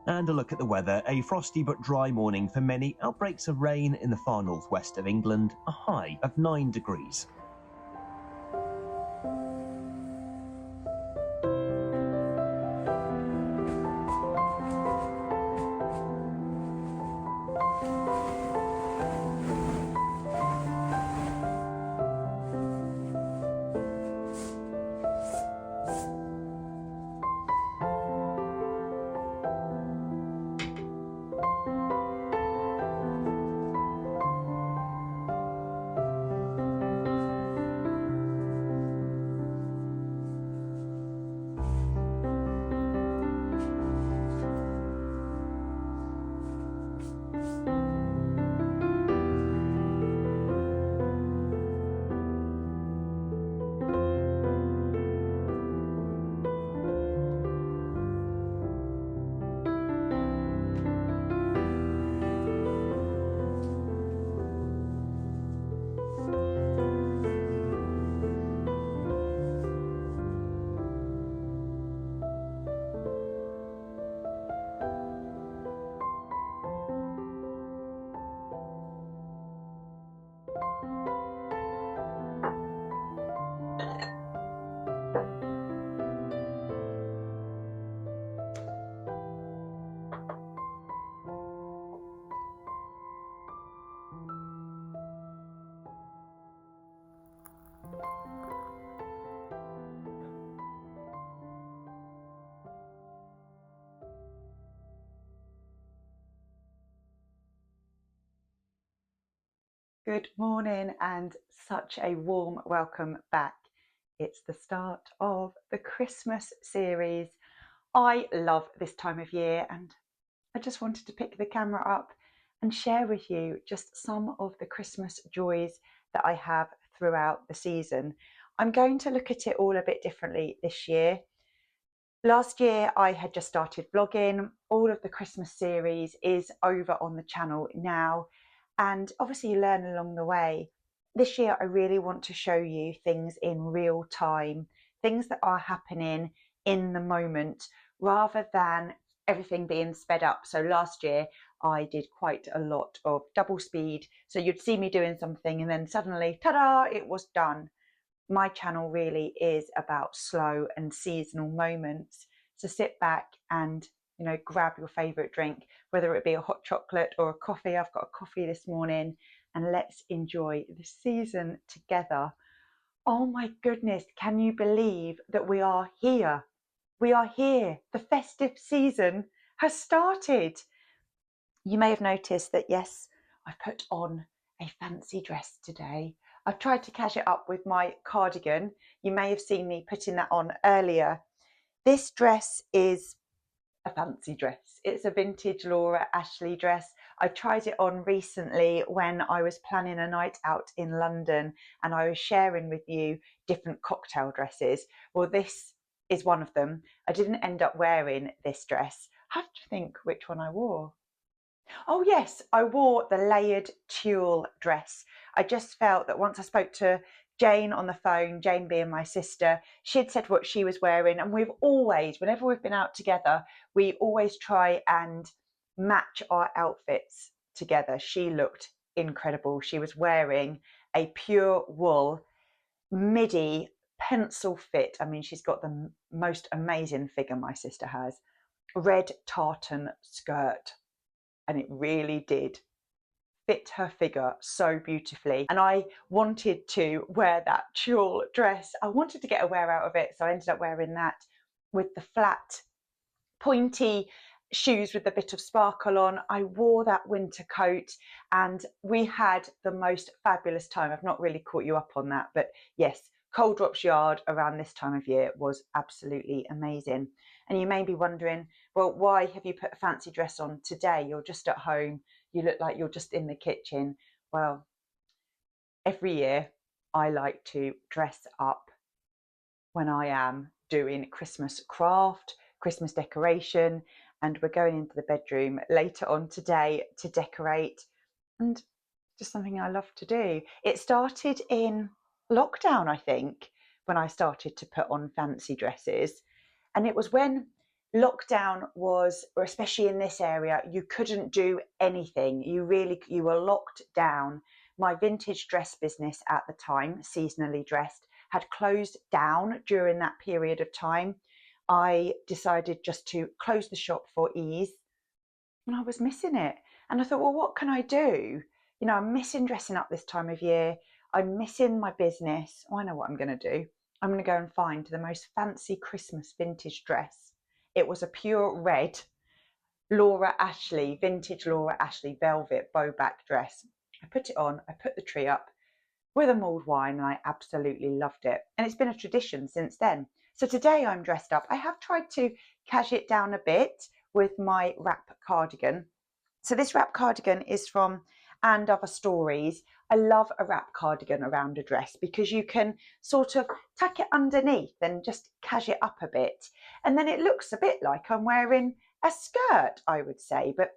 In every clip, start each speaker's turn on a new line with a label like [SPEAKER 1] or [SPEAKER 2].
[SPEAKER 1] And a look at the weather. A frosty but dry morning for many. Outbreaks of rain in the far northwest of England. A high of 9 degrees.
[SPEAKER 2] Good morning and such a warm welcome back. It's the start of the Christmas series. I love this time of year and I just wanted to pick the camera up and share with you just some of the Christmas joys that I have throughout the season. I'm going to look at it all a bit differently this year. Last year I had just started vlogging. All of the Christmas series is over on the channel now. And obviously you learn along the way. This year I really want to show you things in real time, things that are happening in the moment rather than everything being sped up. So last year I did quite a lot of double speed. So you'd see me doing something and then suddenly, ta-da, it was done. My channel really is about slow and seasonal moments. So sit back and grab your favourite drink, whether it be a hot chocolate or a coffee. I've got a coffee this morning and let's enjoy the season together. Oh my goodness, can you believe that we are here? We are here. The festive season has started. You may have noticed that, yes, I put on a fancy dress today. I've tried to catch it up with my cardigan. You may have seen me putting that on earlier. This dress is a fancy dress. It's a vintage Laura Ashley dress. I tried it on recently when I was planning a night out in London and I was sharing with you different cocktail dresses. Well, this is one of them. I didn't end up wearing this dress. I have to think which one I wore. Oh yes, I wore the layered tulle dress. I just felt that once I spoke to Jane on the phone, Jane being my sister, she'd said what she was wearing, and we've always, whenever we've been out together, we always try and match our outfits together. She looked incredible. She was wearing a pure wool midi pencil fit. I mean, she's got the most amazing figure, my sister has. Red tartan skirt, and it really did fit her figure so beautifully. And I wanted to wear that tulle dress. I wanted to get a wear out of it, so I ended up wearing that with the flat pointy shoes with a bit of sparkle on. I wore that winter coat and we had the most fabulous time. I've not really caught you up on that, but yes, Cold Drops Yard around this time of year was absolutely amazing. And you may be wondering, well, why have you put a fancy dress on today? You're just at home. You look like you're just in the kitchen. Well, every year I like to dress up when I am doing Christmas craft, Christmas decoration, and we're going into the bedroom later on today to decorate, and just something I love to do. It started in lockdown, I think, when I started to put on fancy dresses, and it was when lockdown was, or especially in this area, you couldn't do anything. You were locked down. My vintage dress business at the time, seasonally dressed, had closed down during that period of time. I decided just to close the shop for ease, and I was missing it. And I thought, well, what can I do? You know, I'm missing dressing up this time of year. I'm missing my business. Oh, I know what I'm going to do. I'm going to go and find the most fancy Christmas vintage dress. It was a pure red Laura Ashley, vintage Laura Ashley velvet bow back dress. I put it on, I put the tree up with a mulled wine, and I absolutely loved it. And it's been a tradition since then. So today I'm dressed up. I have tried to cash it down a bit with my wrap cardigan. So this wrap cardigan is from And Other Stories. I love a wrap cardigan around a dress because you can sort of tuck it underneath and just cash it up a bit. And then it looks a bit like I'm wearing a skirt, I would say. But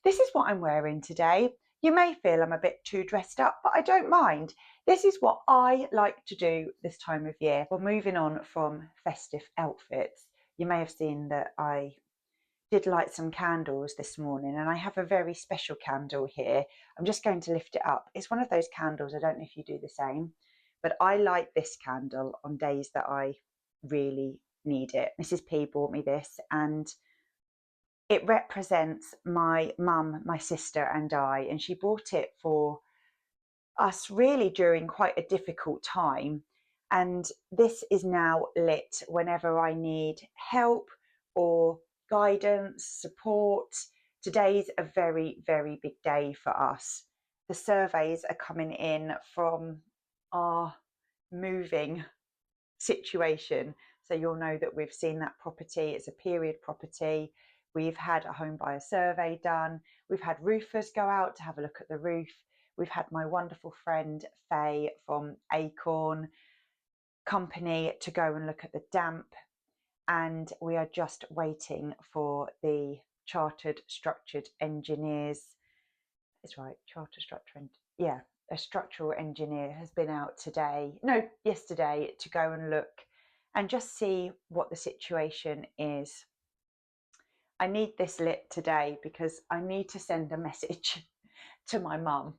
[SPEAKER 2] this is what I'm wearing today. You may feel I'm a bit too dressed up, but I don't mind. This is what I like to do this time of year. Well, moving on from festive outfits, you may have seen that I did light some candles this morning, and I have a very special candle here. I'm just going to lift it up. It's one of those candles, I don't know if you do the same, but I light this candle on days that I really need it. Mrs. P bought me this, and it represents my mum, my sister and I, and she bought it for us really during quite a difficult time. And this is now lit whenever I need help or guidance, support. Today's a very, very big day for us. The surveys are coming in from our moving situation. So you'll know that we've seen that property. It's a period property. We've had a home buyer survey done. We've had roofers go out to have a look at the roof. We've had my wonderful friend Faye from Acorn Company to go and look at the damp. And we are just waiting for the chartered structured engineers. It's right, chartered structured, yeah, a structural engineer has been out yesterday to go and look and just see what the situation is. I need this lit today because I need to send a message to my mum,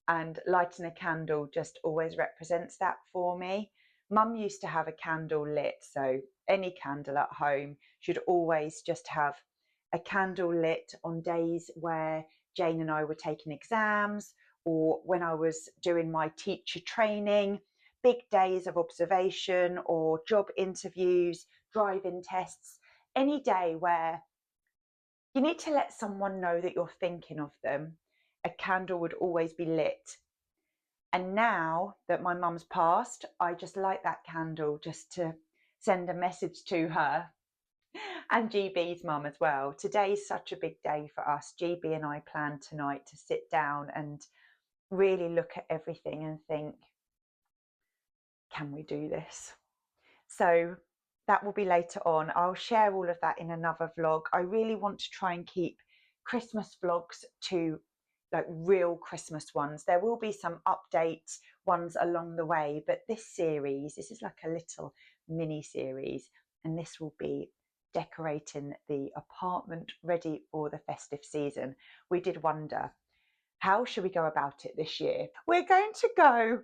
[SPEAKER 2] and lighting a candle just always represents that for me. Mum used to have a candle lit, so any candle at home should always just have a candle lit on days where Jane and I were taking exams, or when I was doing my teacher training, big days of observation or job interviews, driving tests, any day where you need to let someone know that you're thinking of them, a candle would always be lit. And now that my mum's passed, I just light that candle just to send a message to her, and GB's mum as well. Today's such a big day for us. GB and I plan tonight to sit down and really look at everything and think, can we do this? So that will be later on. I'll share all of that in another vlog. I really want to try and keep Christmas vlogs to like real Christmas ones. There will be some update ones along the way, but this is like a little mini series, and this will be decorating the apartment ready for the festive season. We did wonder, how should we go about it this year? We're going to go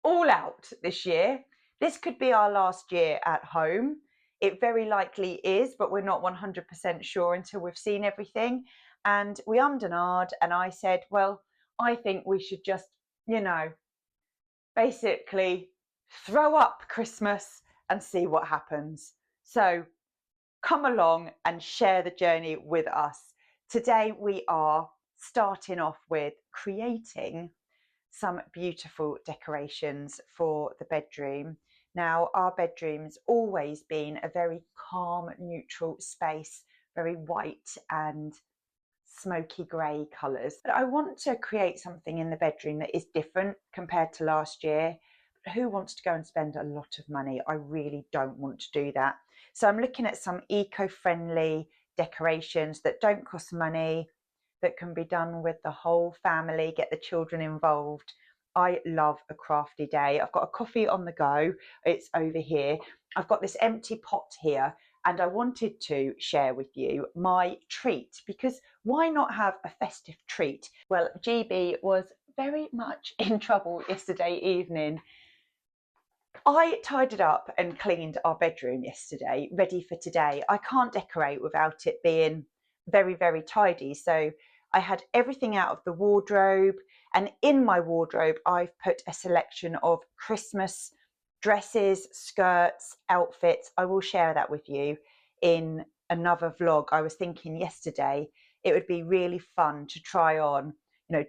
[SPEAKER 2] all out this year. This could be our last year at home. It very likely is, but we're not 100% sure until we've seen everything. And we ummed and ahed, and I said, well, I think we should just, basically throw up Christmas and see what happens. So come along and share the journey with us. Today we are starting off with creating some beautiful decorations for the bedroom. Now, our bedroom's always been a very calm, neutral space, very white and smoky grey colours. But I want to create something in the bedroom that is different compared to last year. But who wants to go and spend a lot of money? I really don't want to do that. So I'm looking at some eco-friendly decorations that don't cost money, that can be done with the whole family, get the children involved. I love a crafty day. I've got a coffee on the go. It's over here. I've got this empty pot here, and I wanted to share with you my treat, because why not have a festive treat? Well, GB was very much in trouble yesterday evening. I tidied up and cleaned our bedroom yesterday, ready for today. I can't decorate without it being very, very tidy. So I had everything out of the wardrobe, and in my wardrobe, I've put a selection of Christmas dresses, skirts, outfits. I will share that with you in another vlog. I was thinking yesterday it would be really fun to try on,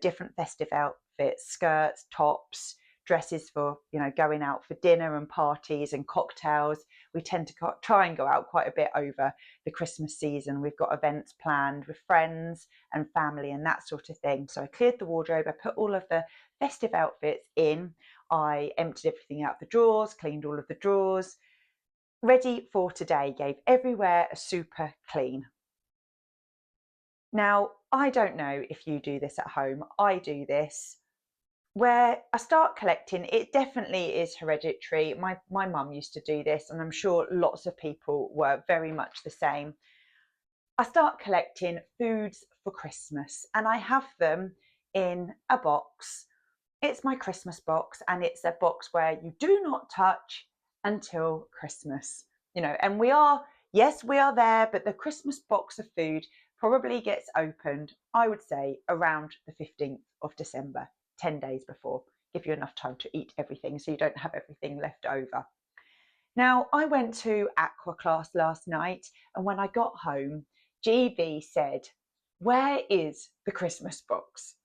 [SPEAKER 2] different festive outfits, skirts, tops, dresses for going out for dinner and parties and cocktails. We tend to try and go out quite a bit over the Christmas season. We've got events planned with friends and family and that sort of thing. So I cleared the wardrobe, I put all of the festive outfits in, I emptied everything out the drawers, cleaned all of the drawers, ready for today, gave everywhere a super clean. Now, I don't know if you do this at home. I do this where I start collecting. It definitely is hereditary. My mum used to do this, and I'm sure lots of people were very much the same. I start collecting foods for Christmas, and I have them in a box. It's my Christmas box, and it's a box where you do not touch until Christmas. And we are there, but the Christmas box of food probably gets opened, I would say, around the 15th of December. 10 days before, give you enough time to eat everything so you don't have everything left over. Now, I went to aqua class last night, and when I got home, GB said, "Where is the Christmas box?"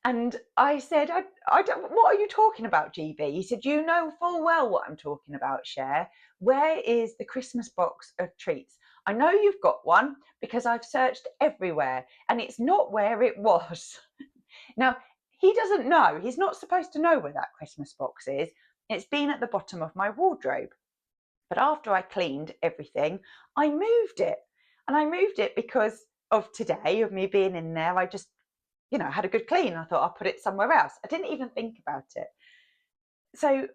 [SPEAKER 2] And I said, I don't, "What are you talking about, GB?" He said, "You know full well what I'm talking about, Cher. Where is the Christmas box of treats? I know you've got one because I've searched everywhere and it's not where it was." Now, he doesn't know. He's not supposed to know where that Christmas box is. It's been at the bottom of my wardrobe. But after I cleaned everything, I moved it. And I moved it because of today, of me being in there. I just, had a good clean. I thought I'll put it somewhere else. I didn't even think about it. So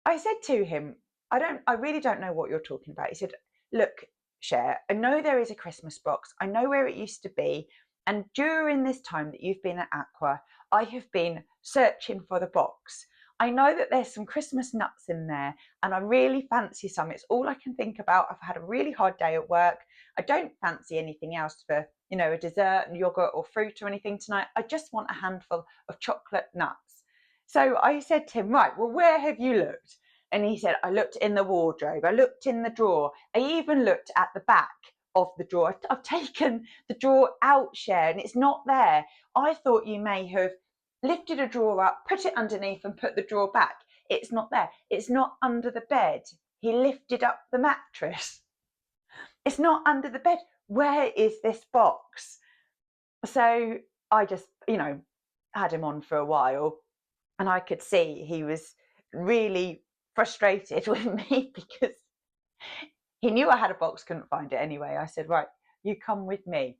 [SPEAKER 2] I said to him, I really don't know what you're talking about. He said, "Look, Cher, I know there is a Christmas box. I know where it used to be. And during this time that you've been at Aqua, I have been searching for the box. I know that there's some Christmas nuts in there, and I really fancy some. It's all I can think about. I've had a really hard day at work. I don't fancy anything else for, a dessert and yogurt or fruit or anything tonight. I just want a handful of chocolate nuts." So I said to him, "Right, well, where have you looked?" And he said, "I looked in the wardrobe. I looked in the drawer. I even looked at the back of the drawer. I've taken the drawer out, Cher, and it's not there. I thought you may have lifted a drawer up, put it underneath and put the drawer back. It's not there. It's not under the bed. He lifted up the mattress. It's not under the bed. Where is this box?" So I just, had him on for a while, and I could see he was really frustrated with me because he knew I had a box, couldn't find it anyway. I said, "Right, you come with me."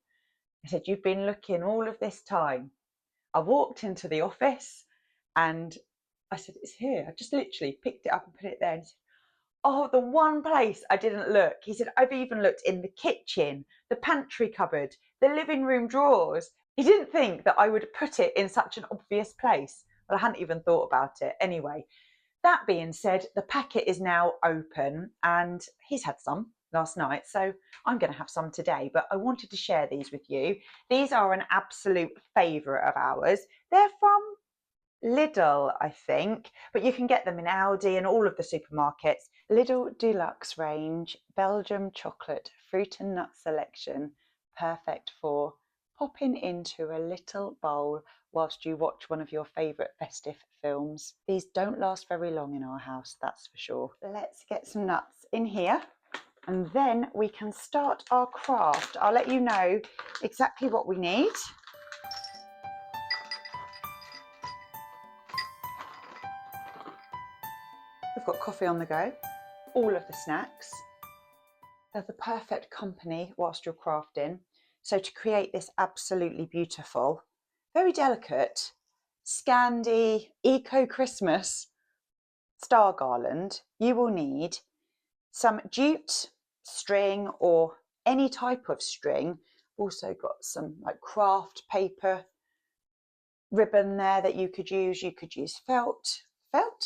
[SPEAKER 2] I said, "You've been looking all of this time." I walked into the office and I said, "It's here." I just literally picked it up and put it there. And he said, "Oh, the one place I didn't look." He said, "I've even looked in the kitchen, the pantry cupboard, the living room drawers." He didn't think that I would put it in such an obvious place. But I hadn't even thought about it. Anyway, that being said, the packet is now open, and he's had some last night, so I'm going to have some today, but I wanted to share these with you. These are an absolute favourite of ours. They're from Lidl, I think, but you can get them in Aldi and all of the supermarkets. Lidl Deluxe range, Belgium chocolate, fruit and nut selection, perfect for popping into a little bowl whilst you watch one of your favourite festive films. These don't last very long in our house, that's for sure. Let's get some nuts in here and then we can start our craft. I'll let you know exactly what we need. We've got coffee on the go, all of the snacks. They're the perfect company whilst you're crafting. So to create this absolutely beautiful, very delicate, Scandi Eco Christmas star garland, you will need some jute string or any type of string. Also got some like craft paper ribbon there that you could use. You could use felt,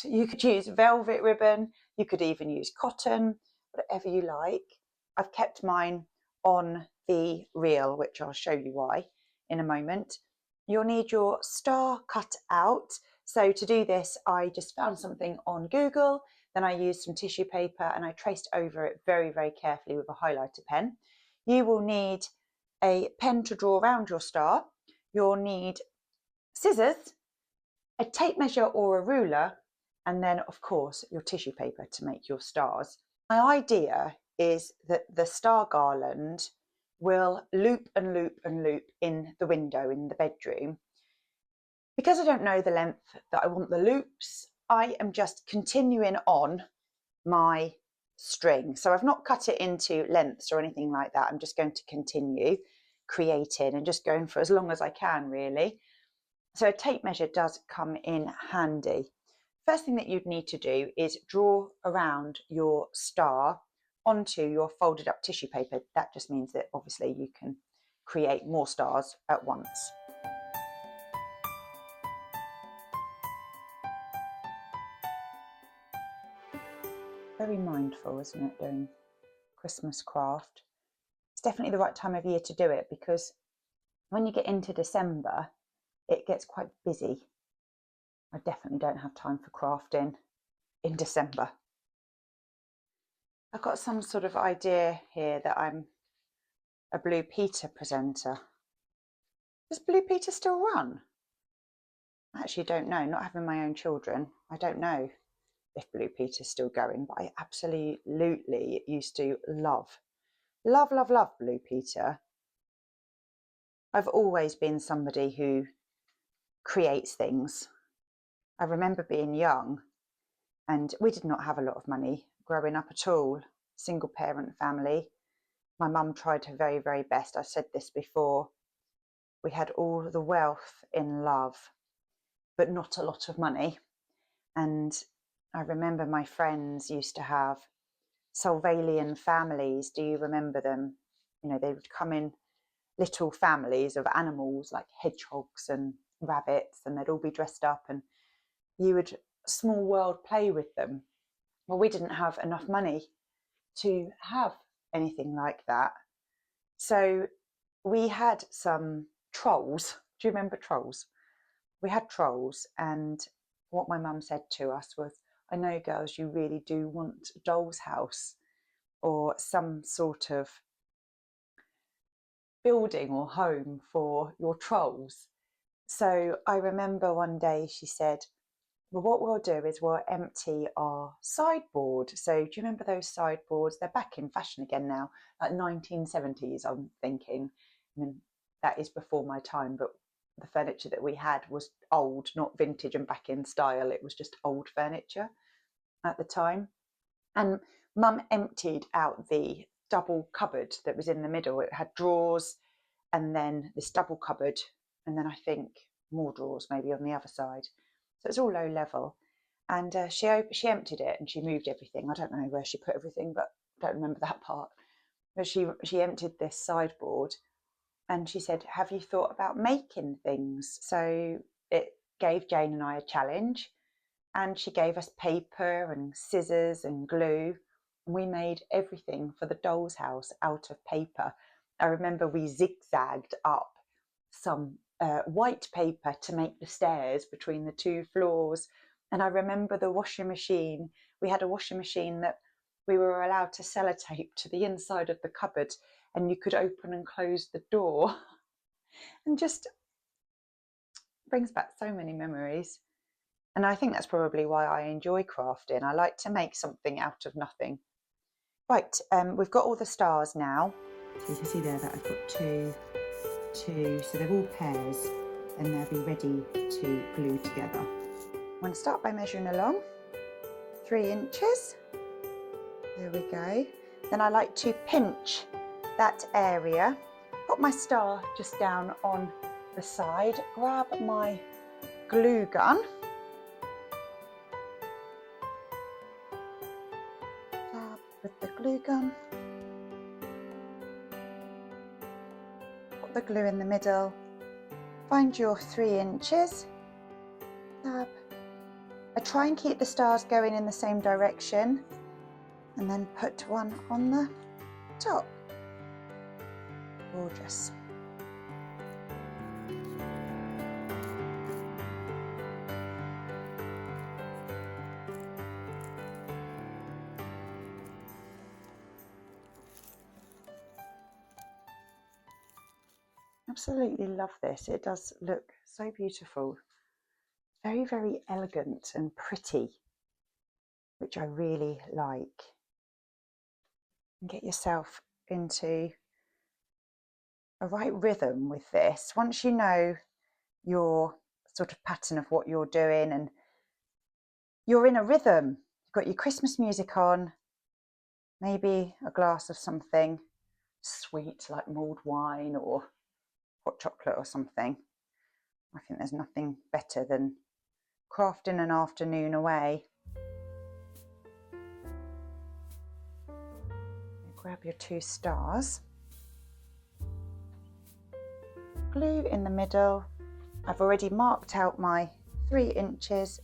[SPEAKER 2] you could use velvet ribbon, you could even use cotton, whatever you like. I've kept mine on the reel, which I'll show you why in a moment. You'll need your star cut out. So to do this, I just found something on Google, then I used some tissue paper and I traced over it very, very carefully with a highlighter pen. You will need a pen to draw around your star. You'll need scissors, a tape measure or a ruler, and then of course your tissue paper to make your stars. My idea is that the star garland will loop and loop and loop in the window in the bedroom. Because I don't know the length that I want the loops, I am just continuing on my string. So I've not cut it into lengths or anything like that. I'm just going to continue creating and just going for as long as I can, really. So a tape measure does come in handy. First thing that you'd need to do is draw around your star onto your folded up tissue paper. That just means that obviously you can create more stars at once. Very mindful, isn't it, doing Christmas craft? It's definitely the right time of year to do it, because when you get into December, it gets quite busy. I definitely don't have time for crafting in December. I've got some sort of idea here that I'm a Blue Peter presenter. Does Blue Peter still run? I actually don't know. Not having my own children, I don't know if Blue Peter's still going, but I absolutely used to love Blue Peter. I've always been somebody who creates things. I remember being young and we did not have a lot of money growing up at all. Single parent family. My mum tried her very, very best. I've said this before. We had all the wealth in love, but not a lot of money. And I remember my friends used to have Salvalian families. Do you remember them? You know, they would come in little families of animals like hedgehogs and rabbits, and they'd all be dressed up and you would small world play with them. Well, we didn't have enough money to have anything like that. So we had some trolls. Do you remember trolls? We had trolls, and what my mum said to us was, I know, girls, you really do want a doll's house or some sort of building or home for your trolls. So I remember one day she said, well, what we'll do is we'll empty our sideboard. So do you remember those sideboards? They're back in fashion again now, like 1970s, I'm thinking. I mean, that is before my time, but the furniture that we had was old, not vintage and back in style. It was just old furniture at the time. And Mum emptied out the double cupboard that was in the middle. It had drawers and then this double cupboard, and then I think more drawers maybe on the other side. So it's all low level. And she emptied it and she moved everything. I don't know where she put everything, but I don't remember that part. But she emptied this sideboard and she said, have you thought about making things? So it gave Jane and I a challenge, and she gave us paper and scissors and glue. And we made everything for the doll's house out of paper. I remember we zigzagged up some white paper to make the stairs between the two floors. And I remember the washing machine. We had a washing machine that we were allowed to sellotape to the inside of the cupboard, and you could open and close the door. And just brings back so many memories. And I think that's probably why I enjoy crafting. I like to make something out of nothing. Right, we've got all the stars now. So you can see there that I've got two, so they're all pairs and they'll be ready to glue together. I'm going to start by measuring along 3 inches. There we go. Then I like to pinch that area, put my star just down on the side, grab my glue gun, dab with the glue gun. Put the glue in the middle. Find your 3 inches. Tab. I try and keep the stars going in the same direction, and then put one on the top. Gorgeous. Absolutely love this. It does look so beautiful. Very, very elegant and pretty, which I really like. And get yourself into a right rhythm with this. Once you know your sort of pattern of what you're doing and you're in a rhythm, you've got your Christmas music on, maybe a glass of something sweet like mulled wine or hot chocolate or something. I think there's nothing better than crafting an afternoon away. Grab your 2 stars, glue in the middle. I've already marked out my 3 inches,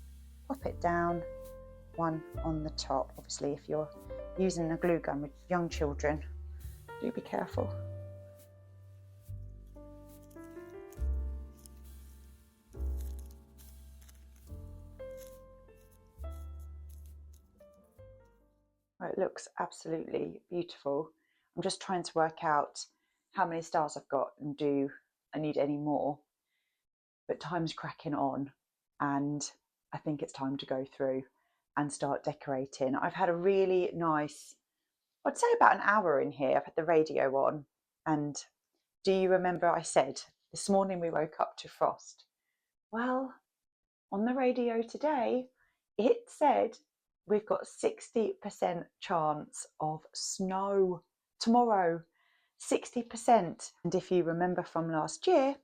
[SPEAKER 2] pop it down, 1 on the top. Obviously, if you're using a glue gun with young children, do be careful. It looks absolutely beautiful. I'm just trying to work out how many stars I've got and do I need any more. But time's cracking on, and I think it's time to go through and start decorating. I've had a really nice, I'd say about an hour in here. I've had the radio on, and do you remember I said this morning we woke up to frost? Well, on the radio today, it said we've got 60% chance of snow tomorrow. 60%. And if you remember from last year,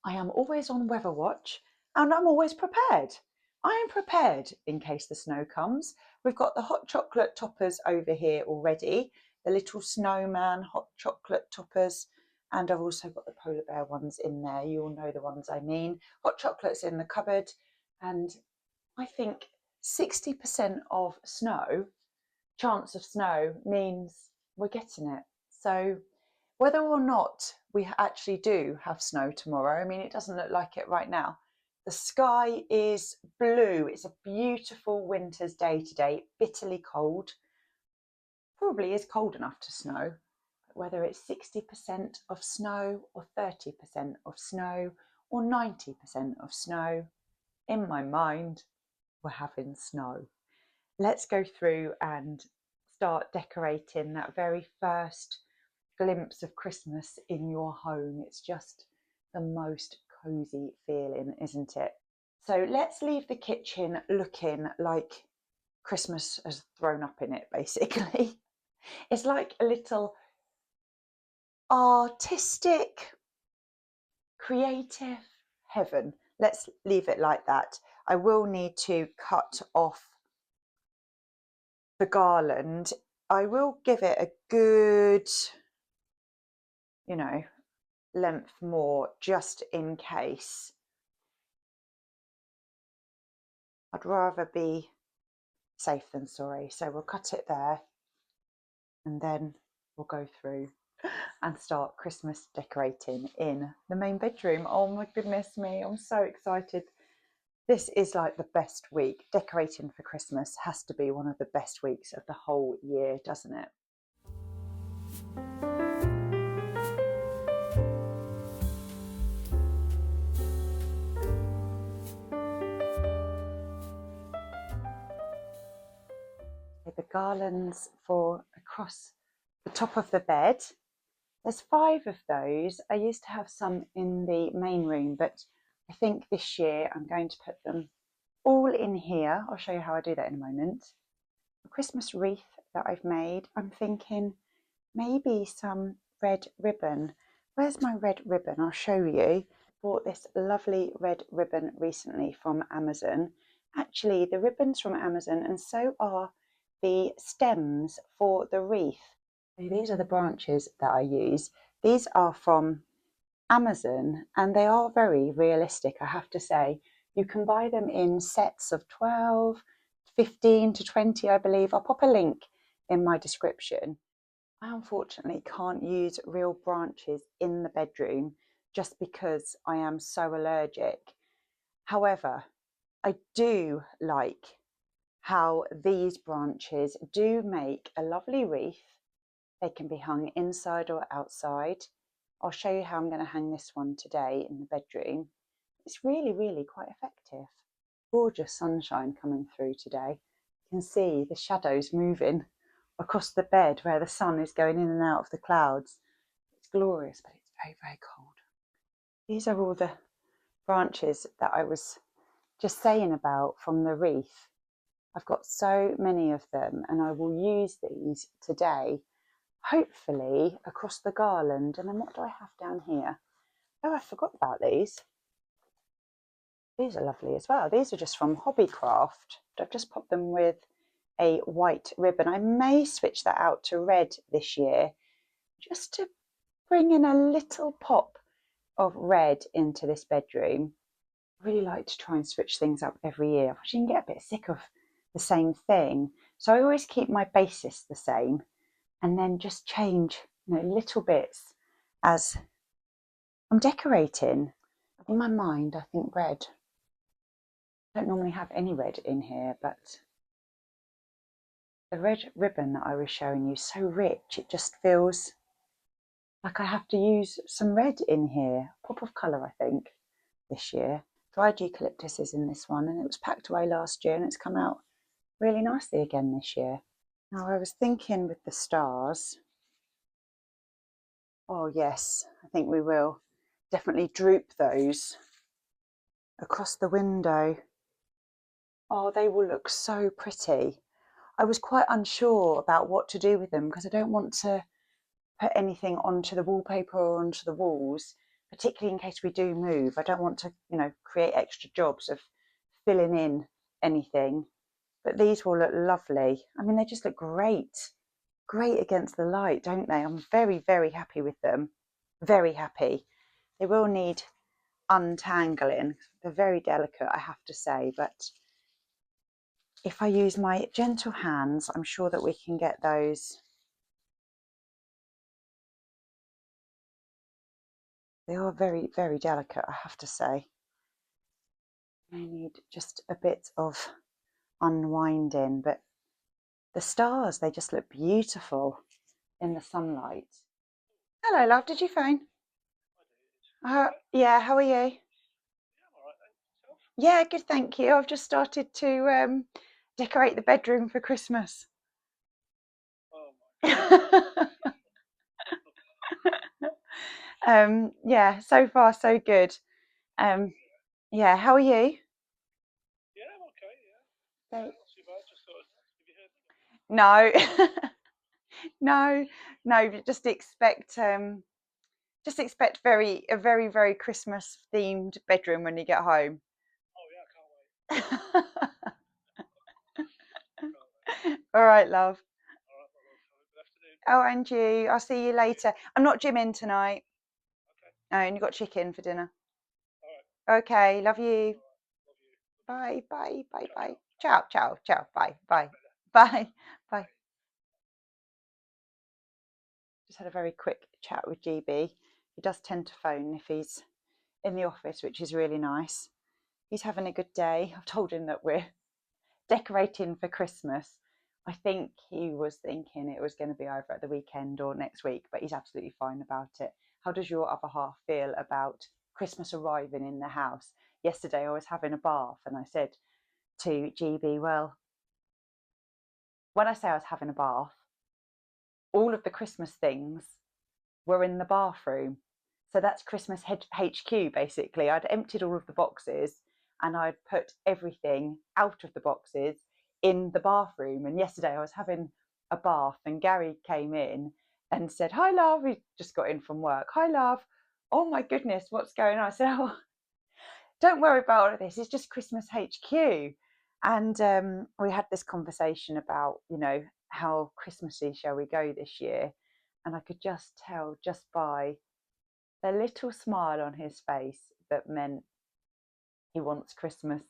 [SPEAKER 2] I am always on weather watch and I'm always prepared. I am prepared in case the snow comes. We've got the hot chocolate toppers over here already, the little snowman hot chocolate toppers, and I've also got the polar bear ones in there. You all know the ones I mean. Hot chocolate's in the cupboard, and I think 60% of snow, chance of snow, means we're getting it. So whether or not we actually do have snow tomorrow, I mean, it doesn't look like it right now. The sky is blue. It's a beautiful winter's day today, bitterly cold. Probably is cold enough to snow. But whether it's 60% of snow or 30% of snow or 90% of snow, in my mind, we're having snow. Let's go through and start decorating that very first glimpse of Christmas in your home. It's just the most cozy feeling, isn't it? So let's leave the kitchen looking like Christmas has thrown up in it, basically. It's like a little artistic, creative heaven. Let's leave it like that. I will need to cut off the garland. I will give it a good, length more just in case. I'd rather be safe than sorry. So we'll cut it there and then we'll go through and start Christmas decorating in the main bedroom. Oh my goodness me, I'm so excited. This is like the best week. Decorating for Christmas has to be one of the best weeks of the whole year, doesn't it? The garlands for across the top of the bed. There's 5 of those. I used to have some in the main room, but I think this year I'm going to put them all in here. I'll show you how I do that in a moment. A Christmas wreath that I've made. I'm thinking maybe some red ribbon. Where's my red ribbon? I'll show you. Bought this lovely red ribbon recently from Amazon. Actually, the ribbons from Amazon, and so are the stems for the wreath. So these are the branches that I use. These are from Amazon and they are very realistic, I have to say. You can buy them in sets of 12, 15 to 20, I believe. I'll pop a link in my description. I unfortunately can't use real branches in the bedroom just because I am so allergic. However, I do like how these branches do make a lovely wreath. They can be hung inside or outside. I'll show you how I'm going to hang this one today in the bedroom. It's really, really quite effective. Gorgeous sunshine coming through today. You can see the shadows moving across the bed where the sun is going in and out of the clouds. It's glorious, but it's very, very cold. These are all the branches that I was just saying about from the wreath. I've got so many of them and I will use these today, hopefully across the garland. And then what do I have down here? Oh, I forgot about these. These are lovely as well. These are just from Hobbycraft. I've just popped them with a white ribbon. I may switch that out to red this year just to bring in a little pop of red into this bedroom. I really like to try and switch things up every year. I can get a bit sick of the same thing. So I always keep my basis the same and then just change, little bits as I'm decorating. In my mind, I think red. I don't normally have any red in here, but the red ribbon that I was showing you is so rich. It just feels like I have to use some red in here. A pop of colour, I think, this year. Dried eucalyptus is in this one, and it was packed away last year, and it's come out really nicely again this year. Now, I was thinking with the stars. Oh, yes, I think we will definitely droop those across the window. Oh, they will look so pretty. I was quite unsure about what to do with them because I don't want to put anything onto the wallpaper or onto the walls, particularly in case we do move. I don't want to, create extra jobs of filling in anything. But these will look lovely. I mean, they just look great against the light, don't they? I'm very, very happy with them. Very happy. They will need untangling. They're very delicate, I have to say, but if I use my gentle hands, I'm sure that we can get those. They are very, very delicate, I have to say. They need just a bit of unwinding, but the stars, they just look beautiful in the sunlight. Hello, love. Did you phone? Yeah, how are you? Yeah, good, thank you. I've just started to decorate the bedroom for Christmas. Yeah, so far so good. Yeah, how are you?
[SPEAKER 3] Yeah, I'm okay.
[SPEAKER 2] So,
[SPEAKER 3] Not too bad. Just sort of, have you heard?
[SPEAKER 2] no, no. Just expect a very, very Christmas themed bedroom when you get home.
[SPEAKER 3] Oh yeah, I can't wait.
[SPEAKER 2] All right, love.
[SPEAKER 3] All right, my love. Have a good afternoon.
[SPEAKER 2] Oh, and you. I'll see you later. I'm not gymming tonight.
[SPEAKER 3] Okay.
[SPEAKER 2] Oh, and you got chicken for dinner.
[SPEAKER 3] All right.
[SPEAKER 2] Okay, love you.
[SPEAKER 3] Love you.
[SPEAKER 2] Bye, bye, bye,
[SPEAKER 3] Ciao,
[SPEAKER 2] bye.
[SPEAKER 3] ciao.
[SPEAKER 2] Ciao, ciao, ciao. Bye, bye,
[SPEAKER 3] Bye.
[SPEAKER 2] bye, bye. Just had a very quick chat with GB. He does tend to phone if he's in the office, which is really nice. He's having a good day. I've told him that we're decorating for Christmas. I think he was thinking it was going to be either at the weekend or next week, but he's absolutely fine about it. How does your other half feel about Christmas arriving in the house? Yesterday I was having a bath and I said to GB, well, when I say I was having a bath, all of the Christmas things were in the bathroom. So that's Christmas HQ basically. I'd emptied all of the boxes and I'd put everything out of the boxes in the bathroom. And yesterday I was having a bath and Gary came in and said, "Hi, love." He just got in from work. "Hi, love. Oh my goodness, what's going on?" I said, "Oh, don't worry about all of this. It's just Christmas HQ." And we had this conversation about, how Christmassy shall we go this year? And I could just tell just by the little smile on his face that meant he wants Christmas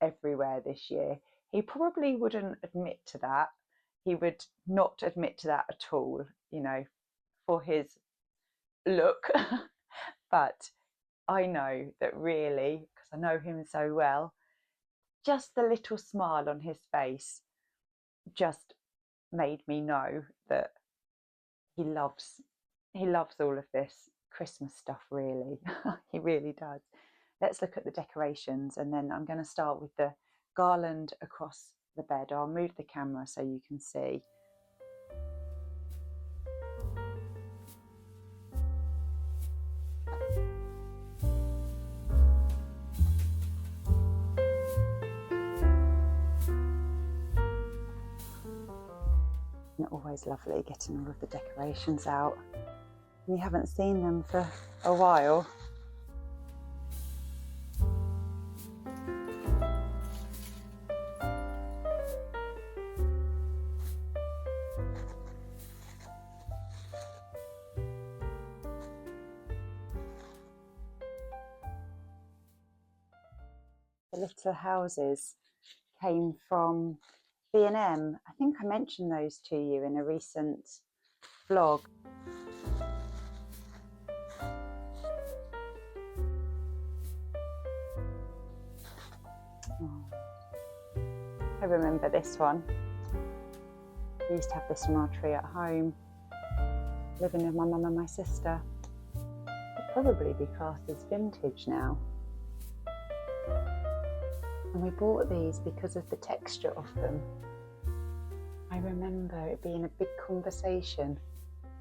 [SPEAKER 2] everywhere this year. He probably wouldn't admit to that. He would not admit to that at all, for his look. But I know that really, because I know him so well, just the little smile on his face just made me know that he loves all of this Christmas stuff, really. He really does. Let's look at the decorations, and then I'm going to start with the garland across the bed. I'll move the camera so you can see. And always lovely getting all of the decorations out. And you haven't seen them for a while. The little houses came from B&M. I think I mentioned those to you in a recent vlog. Oh, I remember this one. We used to have this on our tree at home, living with my mum and my sister. It'd probably be classed as vintage now. And we bought these because of the texture of them. I remember it being a big conversation.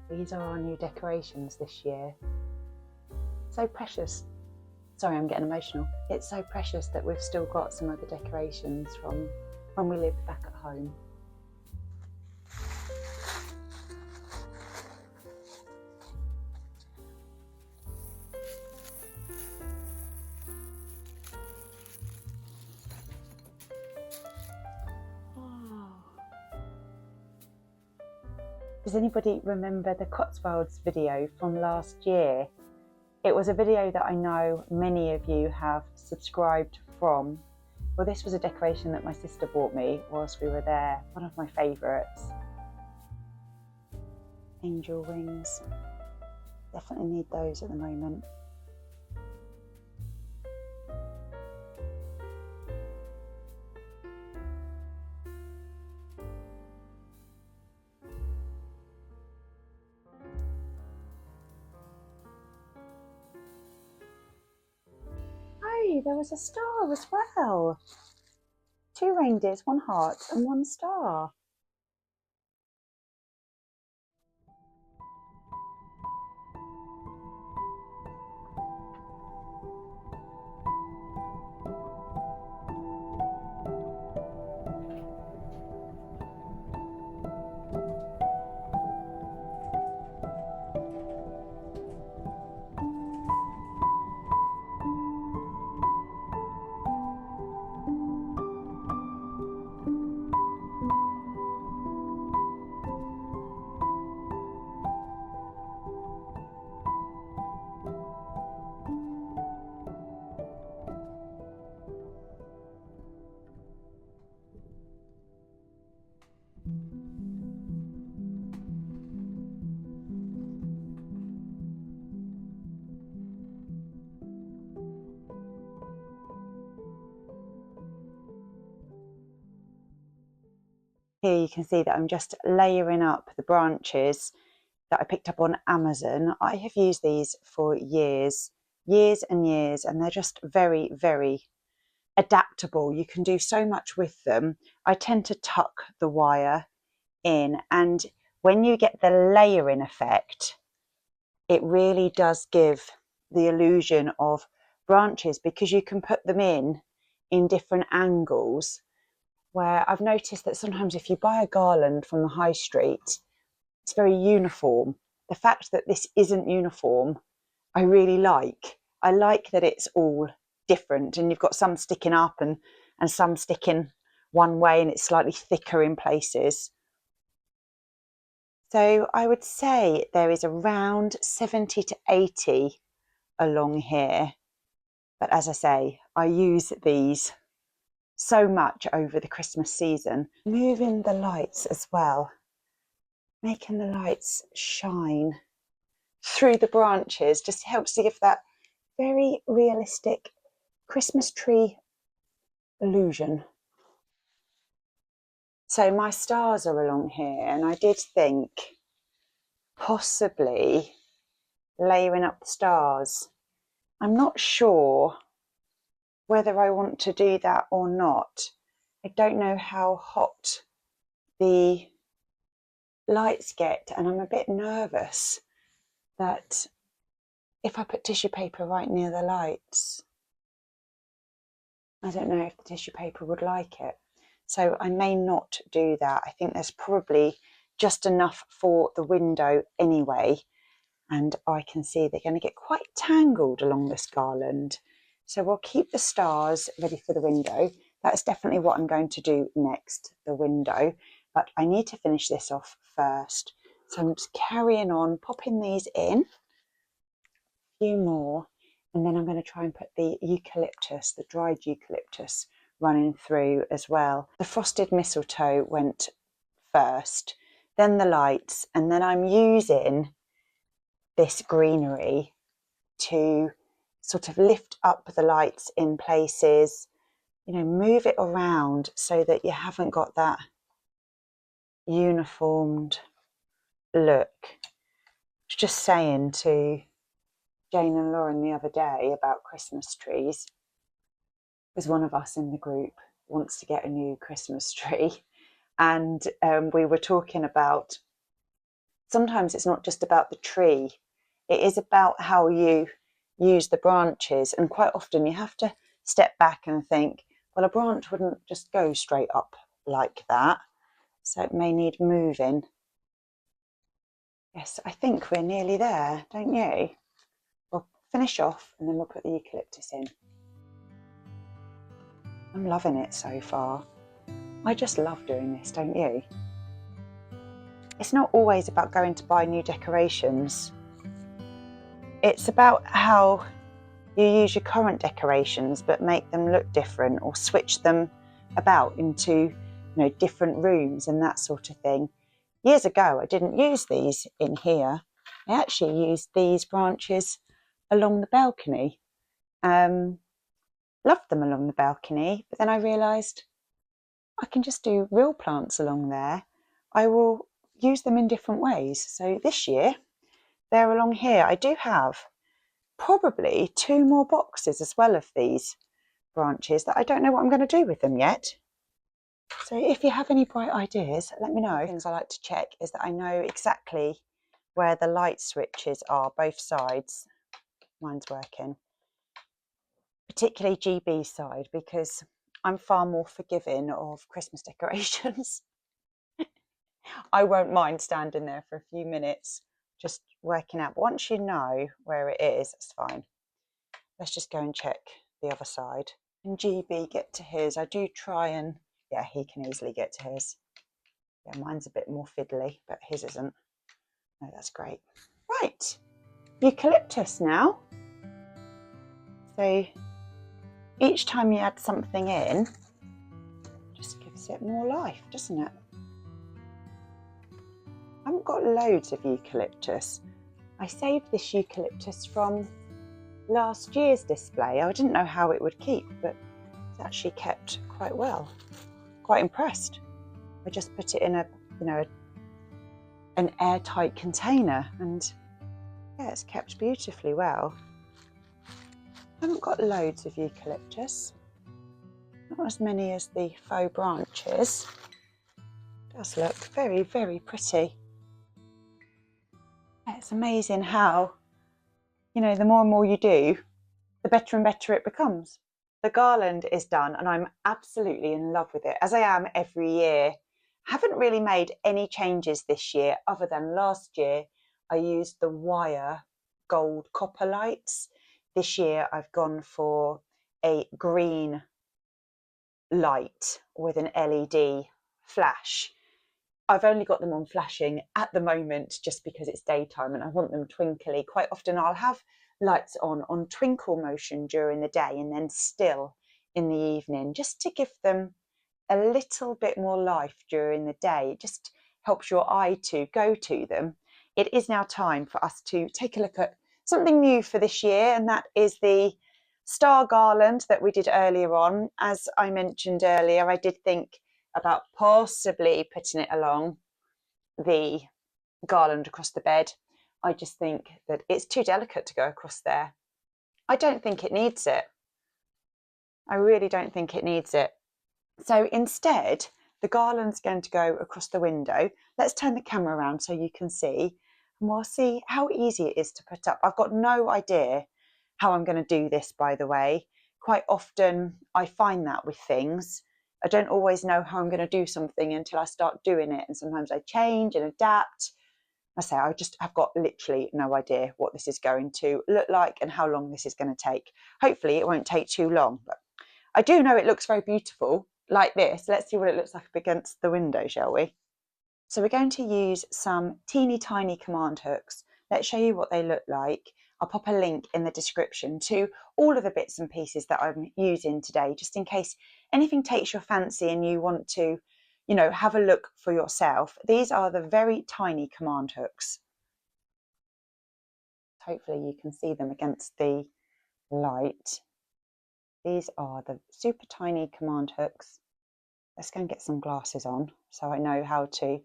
[SPEAKER 2] These are our new decorations this year. So precious. Sorry, I'm getting emotional. It's so precious that we've still got some of the decorations from when we lived back at home. Does anybody remember the Cotswolds video from last year? It was a video that I know many of you have subscribed from. Well, this was a decoration that my sister bought me whilst we were there, one of my favourites. Angel wings. Definitely need those at the moment. There was a star as well. 2 reindeers, 1 heart and 1 star. Here you can see that I'm just layering up the branches that I picked up on Amazon. I have used these for years and years, and they're just very, very adaptable. You can do so much with them. I tend to tuck the wire in, and when you get the layering effect, it really does give the illusion of branches, because you can put them in different angles. Where I've noticed that sometimes if you buy a garland from the high street, it's very uniform. The fact that this isn't uniform, I really like. I like that it's all different, and you've got some sticking up and some sticking one way and it's slightly thicker in places. So I would say there is around 70 to 80 along here. But as I say, I use these so much over the Christmas season. Moving the lights as well, making the lights shine through the branches just helps to give that very realistic Christmas tree illusion. So my stars are along here, and I did think possibly layering up the stars. I'm not sure whether I want to do that or not. I don't know how hot the lights get, and I'm a bit nervous that if I put tissue paper right near the lights, I don't know if the tissue paper would like it. So I may not do that. I think there's probably just enough for the window anyway. And I can see they're going to get quite tangled along this garland. So we'll keep the stars ready for the window. That's definitely what I'm going to do next, the window. But I need to finish this off first. So I'm just carrying on, popping these in. A few more. And then I'm going to try and put the eucalyptus, the dried eucalyptus, running through as well. The frosted mistletoe went first, then the lights, and then I'm using this greenery to sort of lift up the lights in places, you know, move it around so that you haven't got that uniformed look. I was just saying to Jane and Lauren the other day about Christmas trees, because one of us in the group wants to get a new Christmas tree, and we were talking about sometimes it's not just about the tree, it is about how you use the branches, and quite often you have to step back and think, well, a branch wouldn't just go straight up like that, so it may need moving. Yes, I think we're nearly there, don't you? We'll finish off and then we'll put the eucalyptus in. I'm loving it so far. I just love doing this, don't you? It's not always about going to buy new decorations. It's about how you use your current decorations but make them look different, or switch them about into, you know, different rooms and that sort of thing. Years ago, I didn't use these in here. I actually used these branches along the balcony. Loved them along the balcony, but then I realised I can just do real plants along there. I will use them in different ways. So this year, they're along here. I do have probably 2 more boxes as well of these branches that I don't know what I'm going to do with them yet. So if you have any bright ideas, let me know. Things I like to check is that I know exactly where the light switches are, both sides. Mine's working. Particularly GB's side, because I'm far more forgiving of Christmas decorations. I won't mind standing there for a few minutes just working out. But once you know where it is, it's fine. Let's just go and check the other side. Can GB get to his? I do try and, yeah, he can easily get to his. Yeah, mine's a bit more fiddly, but his isn't. No, that's great. Right, eucalyptus now. So each time you add something in, just gives it more life, doesn't it? I haven't got loads of eucalyptus. I saved this eucalyptus from last year's display. I didn't know how it would keep, but it's actually kept quite well. Quite impressed. I just put it in a, you know, an airtight container, and yeah, it's kept beautifully well. I haven't got loads of eucalyptus. Not as many as the faux branches. It does look very, very pretty. It's amazing how, you know, the more and more you do, the better and better it becomes. The garland is done and I'm absolutely in love with it, as I am every year. Haven't really made any changes this year other than last year I used the wire gold copper lights. This year I've gone for a green light with an LED flash. I've only got them on flashing at the moment just because it's daytime and I want them twinkly. Quite often I'll have lights on twinkle motion during the day and then still in the evening, just to give them a little bit more life during the day. It just helps your eye to go to them. It is now time for us to take a look at something new for this year, and that is the star garland that we did earlier on. As I mentioned earlier, I did think about possibly putting it along the garland across the bed. I just think that it's too delicate to go across there. I don't think it needs it. I really don't think it needs it. So instead, the garland's going to go across the window. Let's turn the camera around so you can see, and we'll see how easy it is to put up. I've got no idea how I'm going to do this, by the way. Quite often I find that with things, I don't always know how I'm going to do something until I start doing it, and sometimes I change and adapt. I've got literally no idea what this is going to look like and how long this is going to take. Hopefully it won't take too long, but I do know it looks very beautiful like this. Let's see what it looks like up against the window, shall we? So we're going to use some teeny tiny command hooks. Let's show you what they look like. I'll pop a link in the description to all of the bits and pieces that I'm using today, just in case anything takes your fancy and you want to, have a look for yourself. These are the very tiny command hooks. Hopefully you can see them against the light. These are the super tiny command hooks. Let's go and get some glasses on so I know how to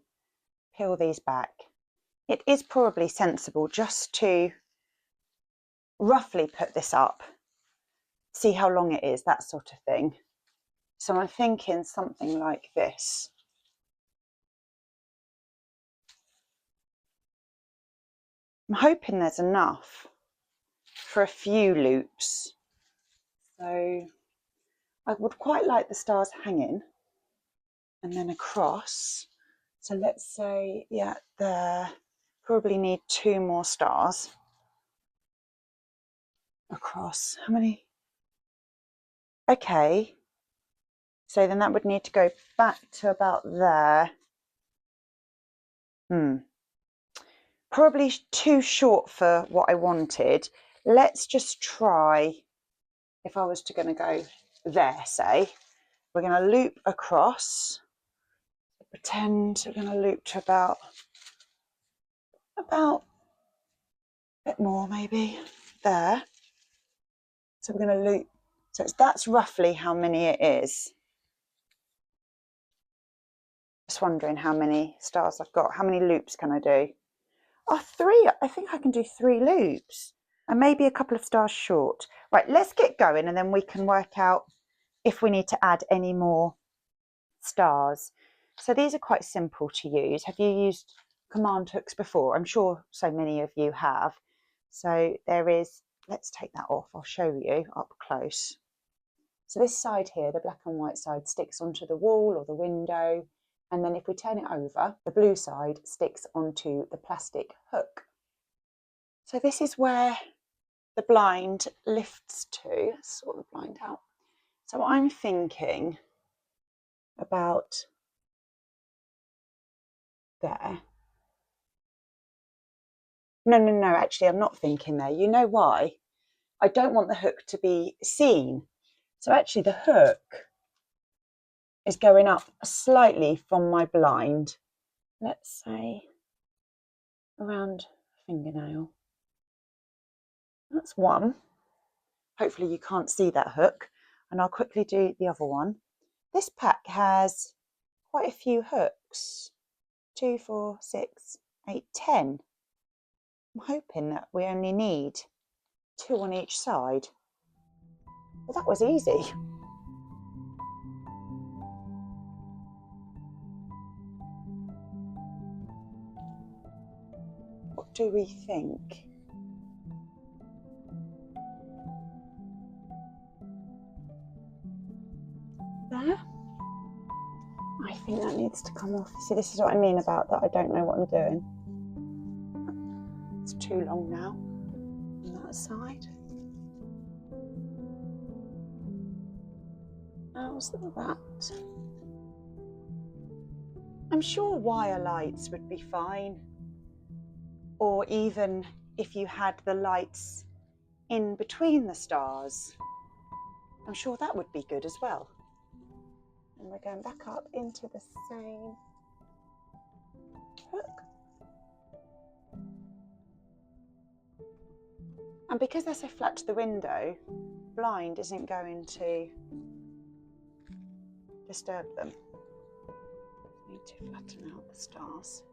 [SPEAKER 2] peel these back. It is probably sensible just to roughly put this up, see how long it is, that sort of thing. So I'm thinking something like this. I'm hoping there's enough for a few loops. So I would quite like the stars hanging and then across. So let's say, there, probably need 2 more stars across. How many? Okay, so then that would need to go back to about there. Probably too short for what I wanted. Let's just try, if I was going to go there, say, we're going to loop across, pretend we're going to loop to about a bit more maybe there. So we're going to loop, so that's roughly how many it is. Just wondering how many stars I've got. How many loops can I do? Oh, 3. I think I can do 3 loops and maybe a couple of stars short. Right, let's get going and then we can work out if we need to add any more stars. So these are quite simple to use. Have you used command hooks before? I'm sure so many of you have. So there is, let's take that off. I'll show you up close. So this side here, the black and white side, sticks onto the wall or the window. And then if we turn it over, the blue side sticks onto the plastic hook. So this is where the blind lifts to. Let's sort the blind out. So I'm thinking about there. No, actually I'm not thinking there. You know why? I don't want the hook to be seen. So actually the hook is going up slightly from my blind. Let's say around fingernail. That's one. Hopefully you can't see that hook, and I'll quickly do the other one. This pack has quite a few hooks. 2, 4, 6, 8, 10. I'm hoping that we only need 2 on each side. Well, that was easy. What do we think? There? I think that needs to come off. See, this is what I mean about that. I don't know what I'm doing. It's too long now on that side. How's that? I'm sure wire lights would be fine, or even if you had the lights in between the stars, I'm sure that would be good as well. And we're going back up into the same hook. And because they're so flat to the window, blind isn't going to disturb them. Need to flatten out the stars.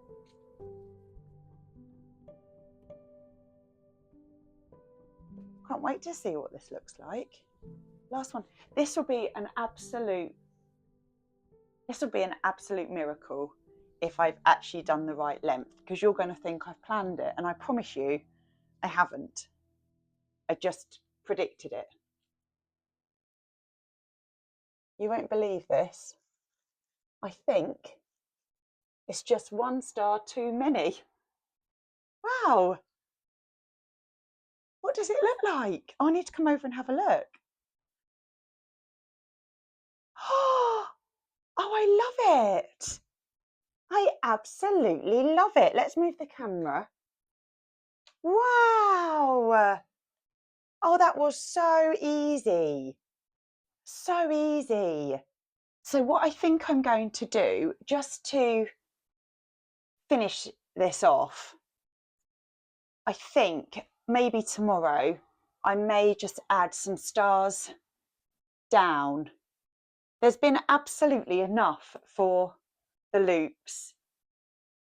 [SPEAKER 2] Can't wait to see what this looks like. Last one. This will be an absolute miracle if I've actually done the right length, because you're going to think I've planned it, and I promise you I haven't. I just predicted it. You won't believe this. I think it's just one star too many. Wow. What does it look like? I need to come over and have a look. Oh, I love it. I absolutely love it. Let's move the camera. Wow. Oh, that was so easy. So easy. So what I think I'm going to do, just to finish this off, I think maybe tomorrow I may just add some stars down. There's been absolutely enough for the loops.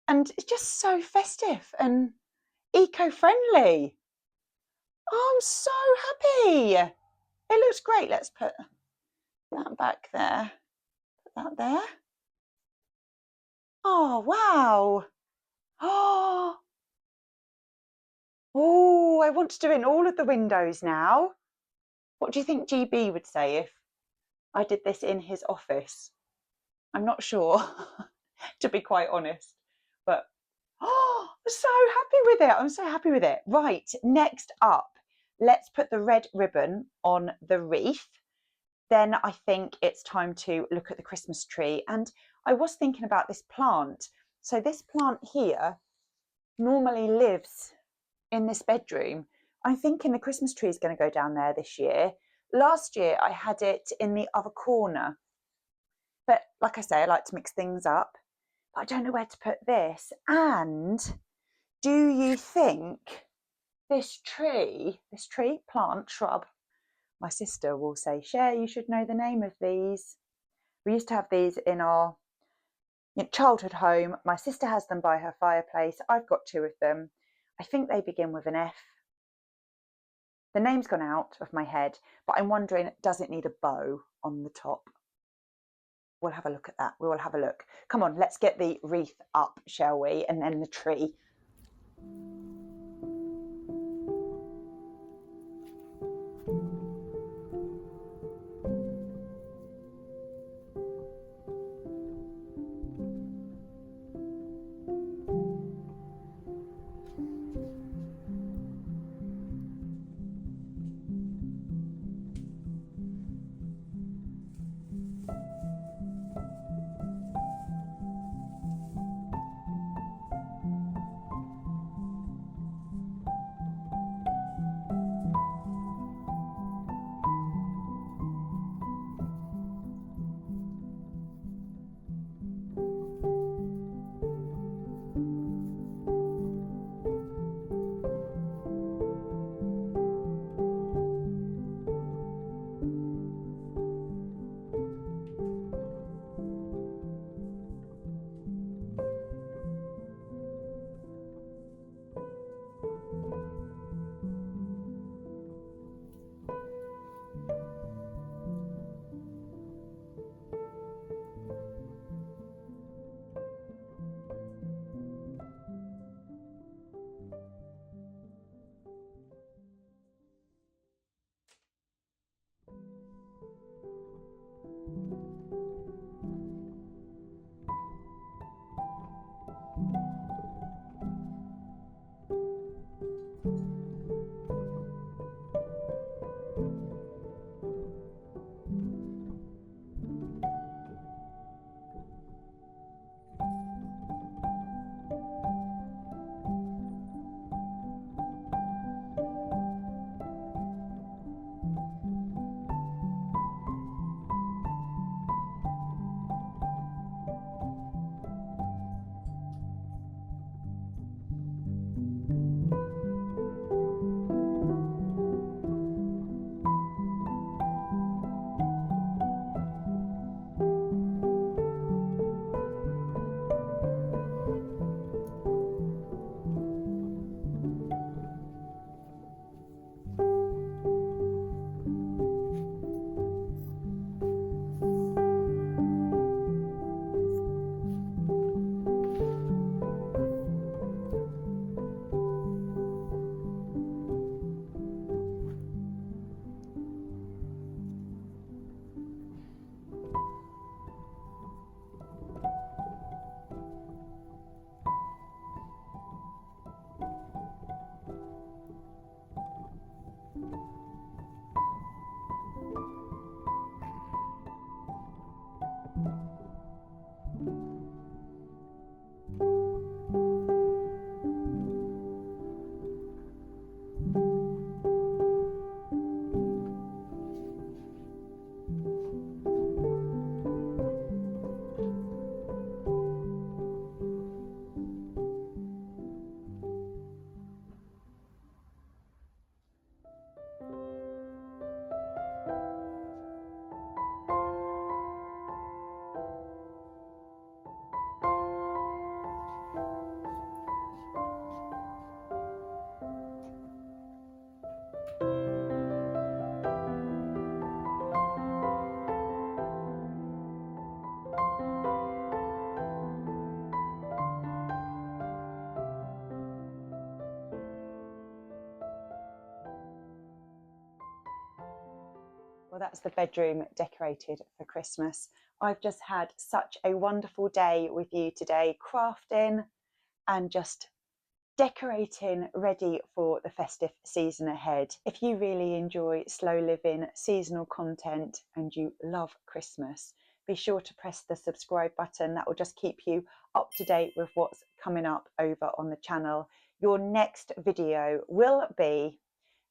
[SPEAKER 2] And it's just so festive and eco-friendly. Oh, I'm so happy. It looks great. Let's put that back there. Put that there. Oh, wow. Oh, I want to do it in all of the windows now. What do you think GB would say if I did this in his office? I'm not sure, to be quite honest. But oh, I'm so happy with it. I'm so happy with it. Right, next up, let's put the red ribbon on the wreath. Then I think it's time to look at the Christmas tree. And I was thinking about this plant. So this plant here normally lives in this bedroom. I'm thinking the Christmas tree is going to go down there this year. Last year I had it in the other corner. But like I say, I like to mix things up. But I don't know where to put this. And do you think this tree, plant, shrub, my sister will say, Cher, you should know the name of these. We used to have these in our childhood home. My sister has them by her fireplace. I've got two of them. I think they begin with an F. The name's gone out of my head, but I'm wondering, does it need a bow on the top? We'll have a look at that. We will have a look. Come on, let's get the wreath up, shall we? And then the tree. Well, that's the bedroom decorated for Christmas. I've just had such a wonderful day with you today, crafting and just decorating, ready for the festive season ahead. If you really enjoy slow living, seasonal content, and you love Christmas, be sure to press the subscribe button. That will just keep you up to date with what's coming up over on the channel. Your next video will be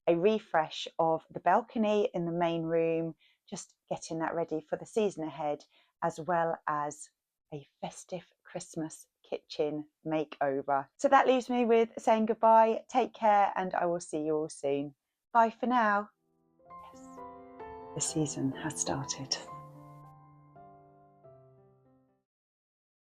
[SPEAKER 2] a refresh of the balcony in the main room, just getting that ready for the season ahead, as well as a festive Christmas kitchen makeover. So that leaves me with saying goodbye, take care, and I will see you all soon. Bye for now. Yes, the season has started.